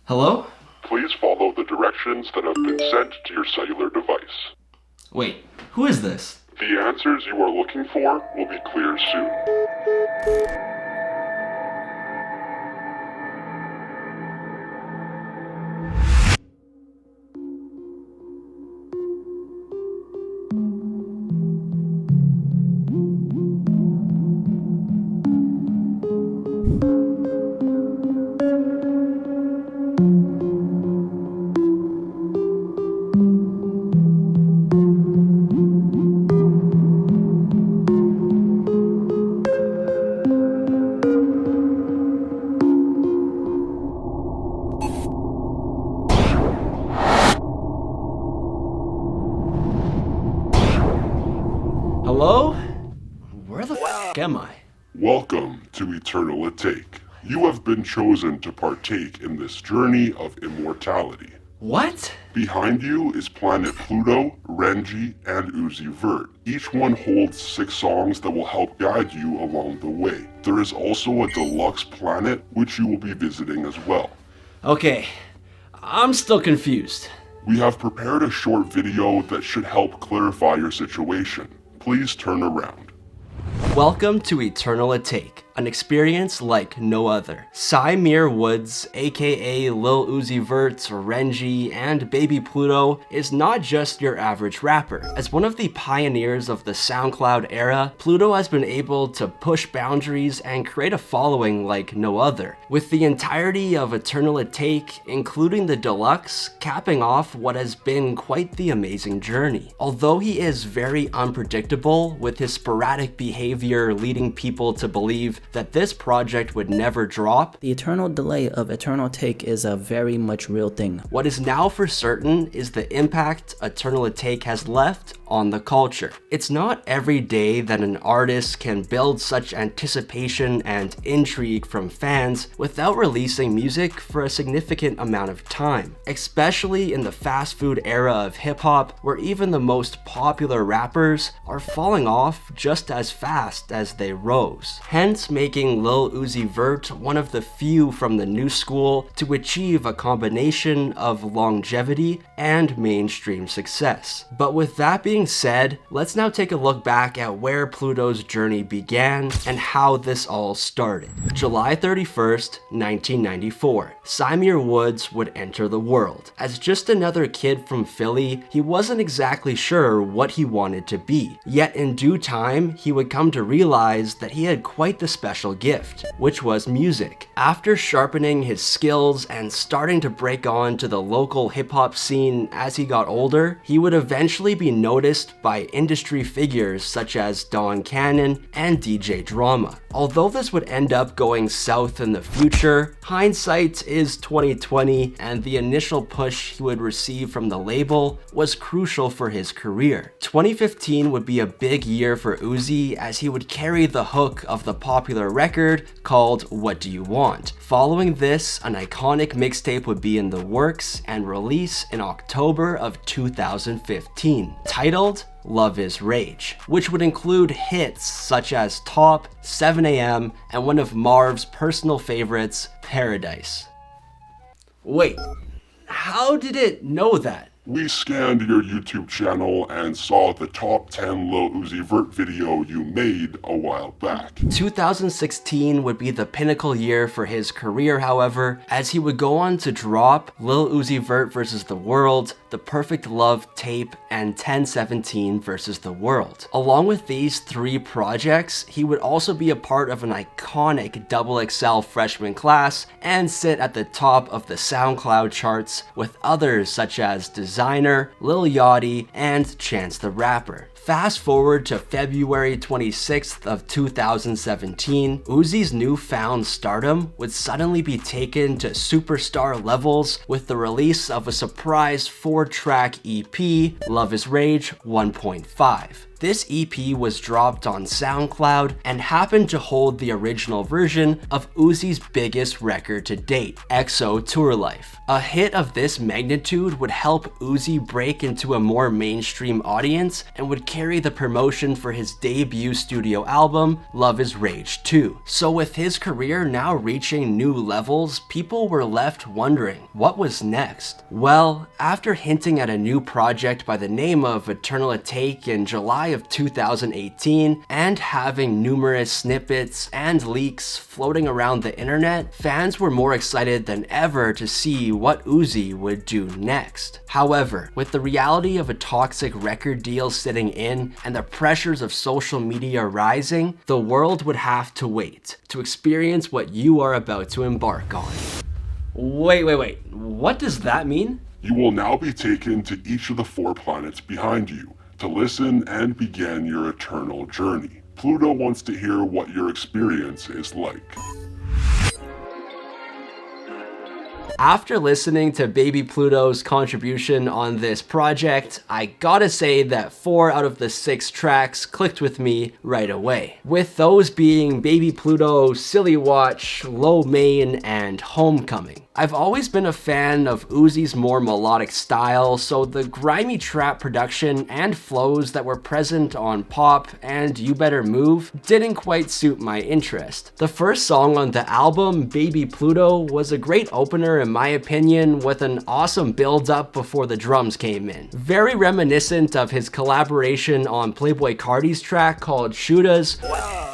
Hello? Please follow the directions that have been sent to your cellular device. Wait, who is this? The answers you are looking for will be clear soon. Hello? Where the f am I? Welcome to Eternal Atake. You have been chosen to partake in this journey of immortality. What? Behind you is planet Pluto, Renji, and Uzi Vert. Each one holds 6 songs that will help guide you along the way. There is also a deluxe planet which you will be visiting as well. Okay, I'm still confused. We have prepared a short video that should help clarify your situation. Please turn around. Welcome to Eternal Atake, an experience like no other. Symere Woods, aka Lil Uzi Vert, Renji, and Baby Pluto is not just your average rapper. As one of the pioneers of the SoundCloud era, Pluto has been able to push boundaries and create a following like no other, with the entirety of Eternal Atake, including the deluxe, capping off what has been quite the amazing journey. Although he is very unpredictable, with his sporadic behavior leading people to believe that this project would never drop, The eternal delay of Eternal Atake is a very much real thing. what is now for certain is the impact Eternal Atake has left on the culture. It's not every day that an artist can build such anticipation and intrigue from fans without releasing music for a significant amount of time, especially in the fast food era of hip-hop, where even the most popular rappers are falling off just as fast as they rose, hence making Lil Uzi Vert one of the few from the new school to achieve a combination of longevity and mainstream success. But with that being said, let's now take a look back at where Pluto's journey began and how this all started. July 31st, 1994, Symere Woods would enter the world. As just another kid from Philly, he wasn't exactly sure what he wanted to be. Yet in due time, he would come to realize that he had quite the special gift, which was music. After sharpening his skills and starting to break on to the local hip-hop scene as he got older, he would eventually be noticed by industry figures such as Don Cannon and DJ Drama. Although this would end up going south in the future, hindsight is 2020, and the initial push he would receive from the label was crucial for his career. 2015 would be a big year for Uzi, as he would carry the hook of the popular record called What Do You Want? Following this, an iconic mixtape would be in the works and release in October of 2015, titled Love Is Rage, which would include hits such as Top, 7 AM, and one of Marv's personal favorites, Paradise. Wait, how did it know that? We scanned your YouTube channel and saw the top 10 Lil Uzi Vert video you made a while back. 2016 would be the pinnacle year for his career, however, as he would go on to drop Lil Uzi Vert vs. The World, The Perfect Love Tape, and 1017 vs. The World. Along with these 3 projects, he would also be a part of an iconic XXL freshman class and sit at the top of the SoundCloud charts with others such as Designer, Lil Yachty, and Chance the Rapper. Fast forward to February 26th of 2017, Uzi's newfound stardom would suddenly be taken to superstar levels with the release of a surprise 4-track EP, Love Is Rage 1.5. This EP was dropped on SoundCloud and happened to hold the original version of Uzi's biggest record to date, EXO Tour Life. A hit of this magnitude would help Uzi break into a more mainstream audience and would carry the promotion for his debut studio album, Love Is Rage 2. So with his career now reaching new levels, people were left wondering, what was next? Well, after hinting at a new project by the name of Eternal Atake in July of 2018, and having numerous snippets and leaks floating around the internet, fans were more excited than ever to see what Uzi would do next. However, with the reality of a toxic record deal sitting in and the pressures of social media rising, the world would have to wait to experience what you are about to embark on. Wait, what does that mean? You will now be taken to each of the 4 planets behind you to listen and begin your eternal journey. Pluto wants to hear what your experience is like. After listening to Baby Pluto's contribution on this project, I gotta say that 4 out of the 6 tracks clicked with me right away. With those being Baby Pluto, Silly Watch, Low Main, and Homecoming. I've always been a fan of Uzi's more melodic style, so the grimy trap production and flows that were present on Pop and You Better Move didn't quite suit my interest. The first song on the album, Baby Pluto, was a great opener in my opinion, with an awesome build-up before the drums came in. Very reminiscent of his collaboration on Playboi Carti's track called Shootas,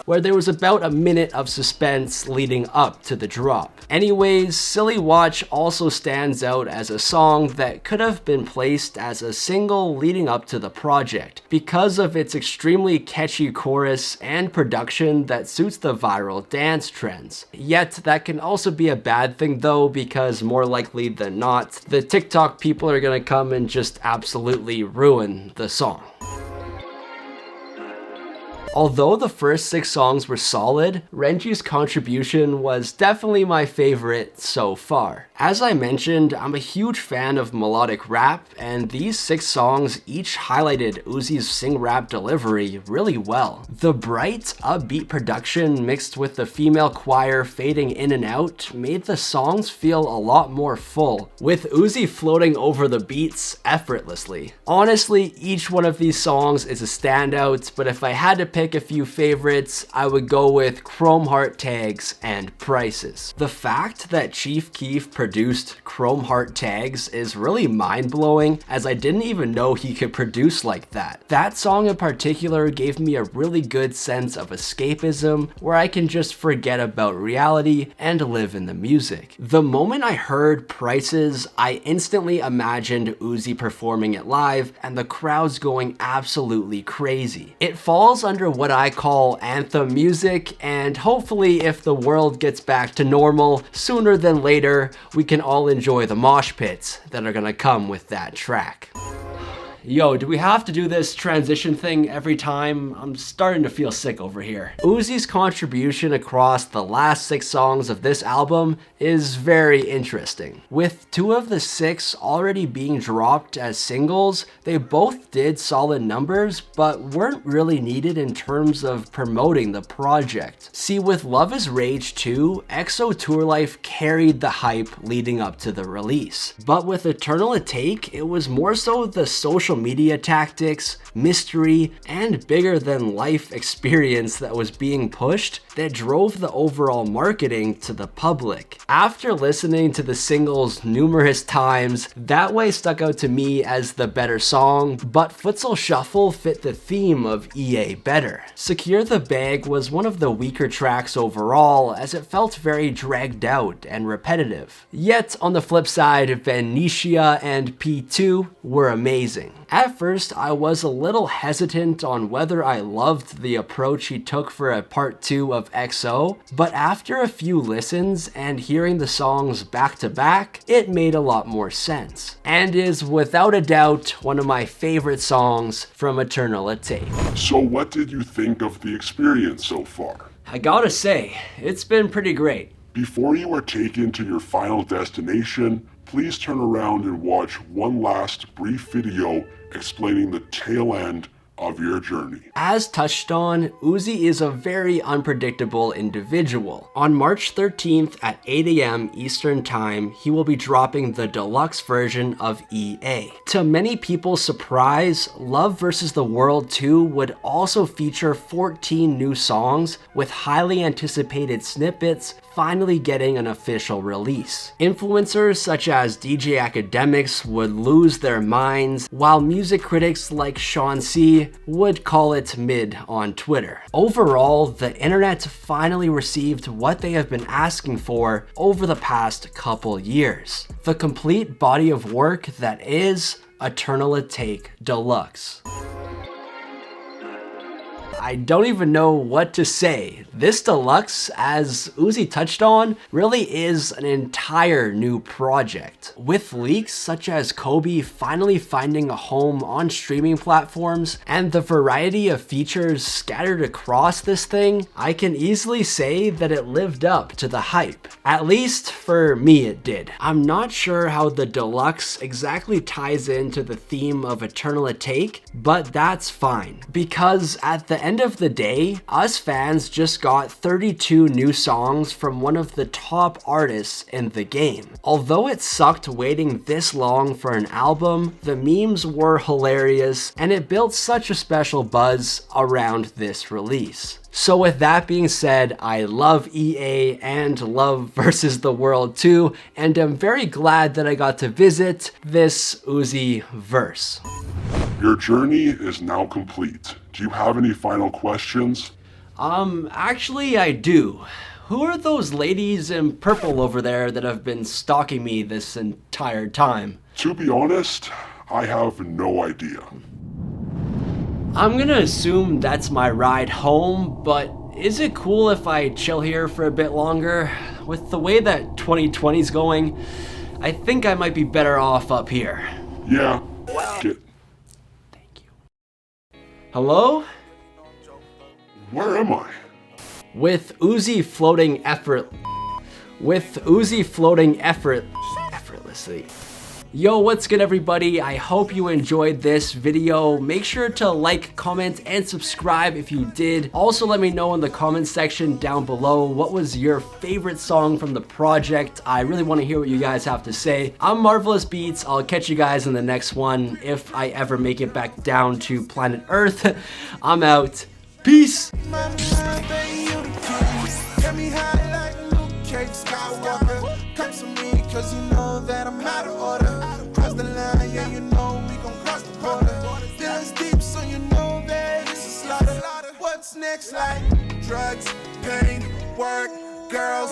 where there was about a minute of suspense leading up to the drop. Anyways, Silly Watch also stands out as a song that could have been placed as a single leading up to the project because of its extremely catchy chorus and production that suits the viral dance trends. Yet that can also be a bad thing though, because more likely than not, the TikTok people are gonna come and just absolutely ruin the song. Although the first 6 songs were solid, Renji's contribution was definitely my favorite so far. As I mentioned, I'm a huge fan of melodic rap, and these 6 songs each highlighted Uzi's sing-rap delivery really well. The bright, upbeat production mixed with the female choir fading in and out made the songs feel a lot more full, with Uzi floating over the beats effortlessly. Honestly, each one of these songs is a standout, but if I had to pick a few favorites, I would go with Chrome Heart Tags and Prices. The fact that Chief Keef produced Chrome Heart Tags is really mind-blowing, as I didn't even know he could produce like that. That song in particular gave me a really good sense of escapism, where I can just forget about reality and live in the music. The moment I heard Prices, I instantly imagined Uzi performing it live and the crowds going absolutely crazy. It falls under what I call anthem music, and hopefully if the world gets back to normal sooner than later, we can all enjoy the mosh pits that are gonna come with that track. Yo, do we have to do this transition thing every time? I'm starting to feel sick over here. Uzi's contribution across the last 6 songs of this album is very interesting. With 2 of the 6 already being dropped as singles, they both did solid numbers, but weren't really needed in terms of promoting the project. See, with Love Is Rage 2, EXO Tour Life carried the hype leading up to the release. But with Eternal Atake, it was more so the social media tactics, mystery, and bigger than life experience that was being pushed that drove the overall marketing to the public. After listening to the singles numerous times, That Way stuck out to me as the better song, but Futsal Shuffle fit the theme of EA better. Secure the Bag was one of the weaker tracks overall, as it felt very dragged out and repetitive. Yet on the flip side, Venetia and P2 were amazing. At first, I was a little hesitant on whether I loved the approach he took for a part 2 of XO, but after a few listens and hearing the songs back to back, it made a lot more sense, and is without a doubt one of my favorite songs from Eternal Atake. So what did you think of the experience so far? I gotta say, it's been pretty great. Before you are taken to your final destination, please turn around and watch one last brief video explaining the tail end of your journey. As touched on, Uzi is a very unpredictable individual. On March 13th at 8 AM Eastern Time, he will be dropping the deluxe version of EA. To many people's surprise, Love vs. the World 2 would also feature 14 new songs with highly anticipated snippets finally getting an official release. Influencers such as DJ Academics would lose their minds, while music critics like Sean C would call it mid on Twitter. Overall, the internet finally received what they have been asking for over the past couple years: the complete body of work that is Eternal Atake Deluxe. I don't even know what to say. This deluxe, as Uzi touched on, really is an entire new project. With leaks such as Kobe finally finding a home on streaming platforms and the variety of features scattered across this thing, I can easily say that it lived up to the hype. At least for me it did. I'm not sure how the deluxe exactly ties into the theme of Eternal Atake, but that's fine, because at the end of the day, us fans just got 32 new songs from one of the top artists in the game. Although it sucked waiting this long for an album, the memes were hilarious and it built such a special buzz around this release. So with that being said, I love EA and Love vs. the World 2, and I'm very glad that I got to visit this Uziverse. Your journey is now complete. Do you have any final questions? Actually I do. Who are those ladies in purple over there that have been stalking me this entire time? To be honest, I have no idea. I'm gonna assume that's my ride home, but is it cool if I chill here for a bit longer? With the way that 2020's going, I think I might be better off up here. Yeah, get. Thank you. Hello? Where am I? With Uzi floating effortlessly. Yo, what's good everybody? I hope you enjoyed this video. Make sure to like, comment, and subscribe if you did. Also, let me know in the comment section down below what was your favorite song from the project. I really want to hear what you guys have to say. I'm Marvellous Beatz. I'll catch you guys in the next one if I ever make it back down to planet Earth. I'm out. Peace. Cause you know that I'm out of order. Cross the line, yeah, you know we gon' cross the border. Feelings deep, so you know that it's a slaughter. What's next? Like drugs, pain, work, girls,